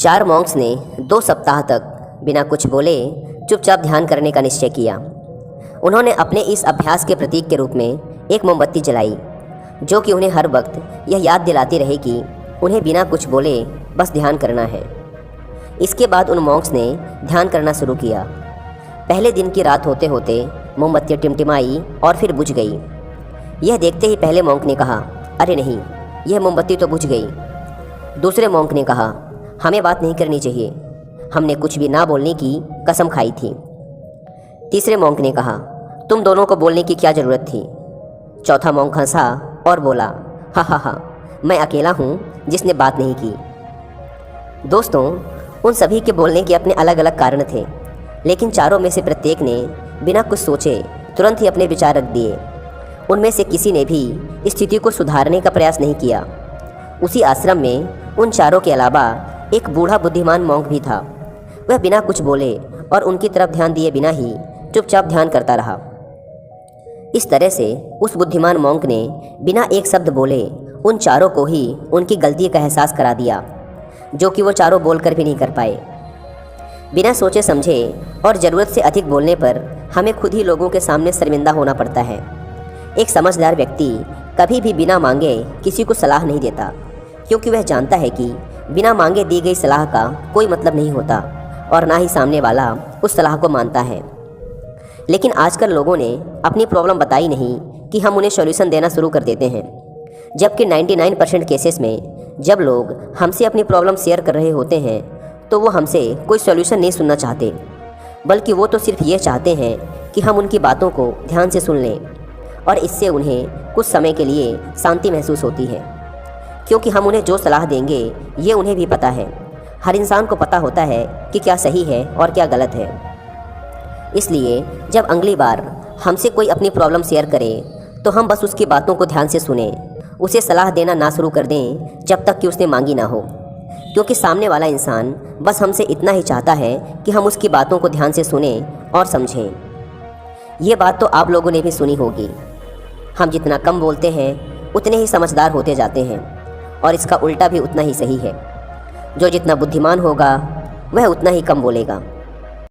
4 Monks ने 2 सप्ताह तक बिना कुछ बोले चुपचाप ध्यान करने का निश्चय किया। उन्होंने अपने इस अभ्यास के प्रतीक के रूप में एक मोमबत्ती जलाई, जो कि उन्हें हर वक्त यह याद दिलाती रहे कि उन्हें बिना कुछ बोले बस ध्यान करना है। इसके बाद उन मॉन्क्स ने ध्यान करना शुरू किया। पहले दिन की रात होते होते मोमबत्ती टिमटिमाई और फिर बुझ गई। यह देखते ही पहले मॉन्क ने कहा, अरे नहीं, यह मोमबत्ती तो बुझ गई। दूसरे मॉन्क ने कहा, हमें बात नहीं करनी चाहिए, हमने कुछ भी ना बोलने की कसम खाई थी। तीसरे मॉन्क ने कहा, तुम दोनों को बोलने की क्या ज़रूरत थी। चौथा मॉन्क हंसा और बोला, हा हा हा, मैं अकेला हूँ जिसने बात नहीं की। दोस्तों, उन सभी के बोलने के अपने अलग अलग कारण थे, लेकिन चारों में से प्रत्येक ने बिना कुछ सोचे तुरंत ही अपने विचार रख दिए। उनमें से किसी ने भी स्थिति को सुधारने का प्रयास नहीं किया। उसी आश्रम में उन चारों के अलावा एक बूढ़ा बुद्धिमान मॉन्क भी था। वह बिना कुछ बोले और उनकी तरफ ध्यान दिए बिना ही चुपचाप ध्यान करता रहा। इस तरह से उस बुद्धिमान मॉन्क ने बिना एक शब्द बोले उन चारों को ही उनकी गलती का एहसास करा दिया, जो कि वो चारों बोलकर भी नहीं कर पाए। बिना सोचे समझे और ज़रूरत से अधिक बोलने पर हमें खुद ही लोगों के सामने शर्मिंदा होना पड़ता है। एक समझदार व्यक्ति कभी भी बिना मांगे किसी को सलाह नहीं देता, क्योंकि वह जानता है कि बिना मांगे दी गई सलाह का कोई मतलब नहीं होता और ना ही सामने वाला उस सलाह को मानता है। लेकिन आजकल लोगों ने अपनी प्रॉब्लम बताई नहीं कि हम उन्हें सॉल्यूशन देना शुरू कर देते हैं, जबकि 99% केसेस में जब लोग हमसे अपनी प्रॉब्लम शेयर कर रहे होते हैं तो वो हमसे कोई सॉल्यूशन नहीं सुनना चाहते, बल्कि वो तो सिर्फ ये चाहते हैं कि हम उनकी बातों को ध्यान से सुन लें, और इससे उन्हें कुछ समय के लिए शांति महसूस होती है। क्योंकि हम उन्हें जो सलाह देंगे ये उन्हें भी पता है। हर इंसान को पता होता है कि क्या सही है और क्या गलत है। इसलिए जब अगली बार हमसे कोई अपनी प्रॉब्लम शेयर करे तो हम बस उसकी बातों को ध्यान से सुने, उसे सलाह देना ना शुरू कर दें जब तक कि उसने मांगी ना हो। क्योंकि सामने वाला इंसान बस हमसे इतना ही चाहता है कि हम उसकी बातों को ध्यान से सुने और समझें। ये बात तो आप लोगों ने भी सुनी होगी, हम जितना कम बोलते हैं उतने ही समझदार होते जाते हैं, और इसका उल्टा भी उतना ही सही है। जो जितना बुद्धिमान होगा वह उतना ही कम बोलेगा।